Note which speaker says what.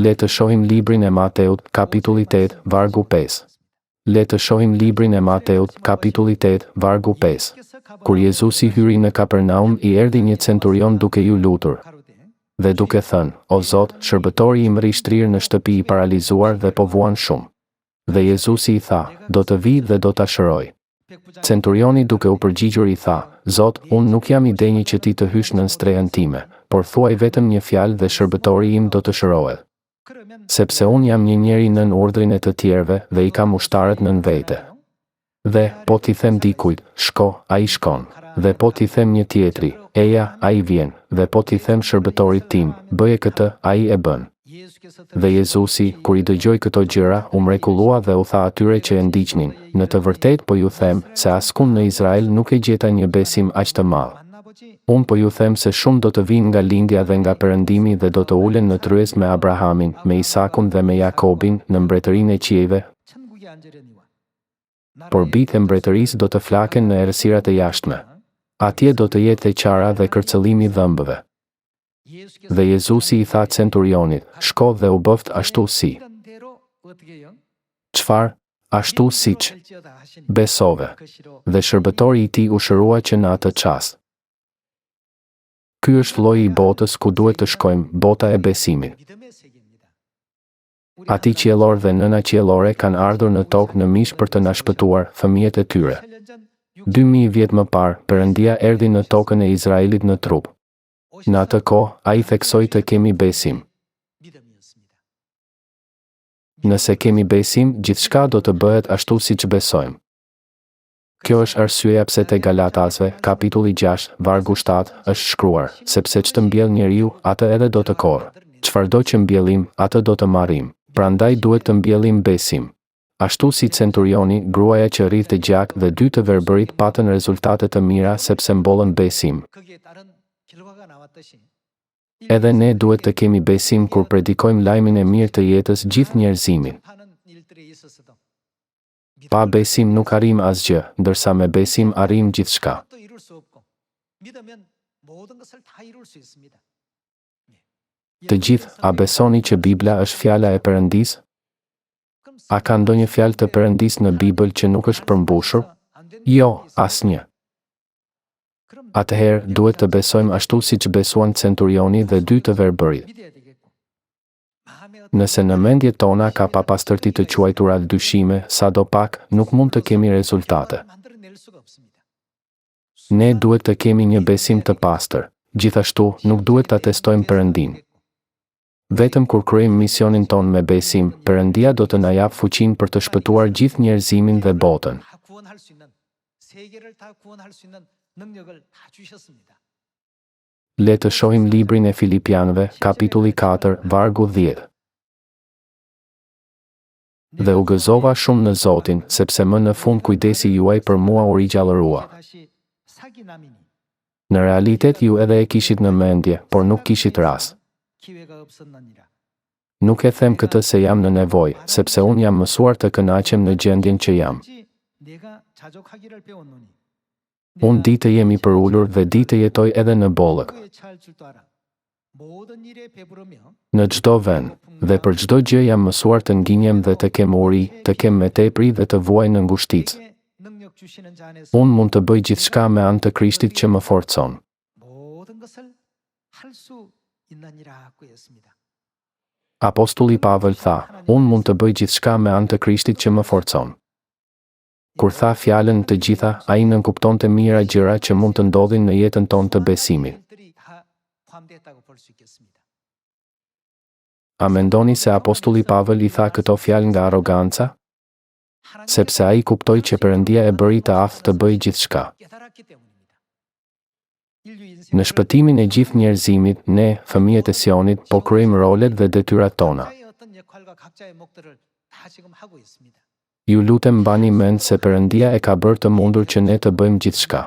Speaker 1: Le të shohim librin e Mateut, kapitulli 8, vargu 5. Le të shohim librin e Mateut, kapitulli 8, vargu 5. Kur Jezusi hyri në Kapernaum, i erdhi një centurion duke ju lutur dhe duke thënë: "O Zot, shërbëtori im rri shtrirë në shtëpi i paralizuar dhe po vuan shumë." Dhe Jezusi i tha: "Do të vi dhe do ta shëroj." Centurioni duke u përgjigjur i tha: "Zot, unë nuk jam i denjë që ti të hysh në strehën time, por thuaj vetëm një fjalë dhe shërbëtori im do të shërohet. Sepse unë jam një njeri nën urdhrin e të tjerëve dhe i kam ushtarët nën vete. Dhe, po t'i them dikujt, shko, ai shkon. Dhe po t'i them një tjetri, eja, ai vjen. Dhe po t'i them shërbëtorit tim, bëje këtë, ai e bën." Dhe Jezusi, kur i dëgjoi këto gjëra, u mrekullua dhe u tha atyre që e ndiqnin: "Në të vërtetë po ju them, se askund në Izrael nuk e gjeta një besim aq të madh. Unë po ju them se shumë do të vinë nga lindja dhe nga perëndimi dhe do të ulen në tryez me Abrahamin, me Isakun dhe me Jakobin, në mbretërinë e qiejve. Por bitë e mbretërisë do të flaken në errësirat e jashtme. Atje do të jetë e qara dhe kërcëllimi dhëmbëve." Dhe Jezusi i tha centurionit: "Shko dhe u bëft ashtu si." Çfarë? Ashtu siç besove. Dhe shërbëtori i tij u shërua që në atë çast. Ky është lloji i botës ku duhet të shkojmë, bota e besimit. Ati qiellor dhe nëna qiellore kanë ardhur në tokë në mish për të na shpëtuar, fëmijët e tyre. 2000 vjet më parë, Perëndia erdhi në tokën e Izraelit në trup. Në atë kohë, ai theksoi të kemi besim. Nëse kemi besim, gjithçka do të bëhet ashtu siç besojmë. Kjo është arsyeja pse te Galatasve, kapitulli 6, vargu 7, është shkruar: "Sepse ç'të mbjell njeriu, atë edhe do të korrë. Çfarëdo që mbjellim, atë do të marrim. Prandaj duhet të mbjellim besim." Ashtu si centurioni, gruaja që rrinte gjak dhe 2 të verbërit patën rezultate të mira sepse mbollën besim. Edhe ne duhet të kemi besim kur predikojmë lajmin e mirë të jetës gjithë njerëzimin. Pa besim nuk arrim asgjë, ndërsa me besim arrim gjithçka. Të gjithë, a besoni që Bibla është fjala e Perëndisë? A ka ndonjë fjalë të Perëndisë në Bibël që nuk është përmbushur? Jo, asnjë. Atëherë, duhet të besojmë ashtu siç besuan centurioni dhe 2 të verbërit. Nëse në mendjet tona ka papastërti të quajtura dyshime, sadopak, nuk mund të kemi rezultate. Ne duhet të kemi një besim të pastër. Gjithashtu, nuk duhet ta testojmë Perëndinë. Vetëm kur kryejmë misionin ton me besim, Perëndia do të na jap fuqinë për të shpëtuar gjithë njerëzimin dhe botën. Le të shohim librin e Filipianëve, kapitulli 4, vargu 10. Dhe u gëzova shumë në Zotin, sepse më në fund kujdesi juaj për mua u rigjallërua. Në realitet ju edhe e kishit në mendje, por nuk kishit rast. Nuk e them këtë se jam në nevojë, sepse unë jam mësuar të kënaqem në gjendjen që jam. Unë di të jemi përulur dhe di të jetoj edhe në bollëk. Në çdo vend, dhe për çdo gjë jam mësuar të nginjem dhe të kem uri, të kem me tepri dhe të vuaj në ngushticë. Unë mund të bëj gjithçka me anë të Krishtit që më forcon. Apostulli Pavel tha: "Unë mund të bëj gjithçka me anë të Krishtit që më forcon." Kur tha fjalën të gjitha, ai nënkuptonte mira gjëra që mund të ndodhin në jetën tonë të besimit. A mendoni se apostulli Pavel i tha këto fjalë nga arroganca? Sepse ai kuptoi që Perëndia e bëri të aftë të bëjë gjithçka. Në shpëtimin e gjithë njerëzimit, ne, fëmijët e Sionit, po kryejmë rolet dhe detyrat tona. Ju lutem mbani mend se Perëndia e ka bërë të mundur që ne të bëjmë gjithçka.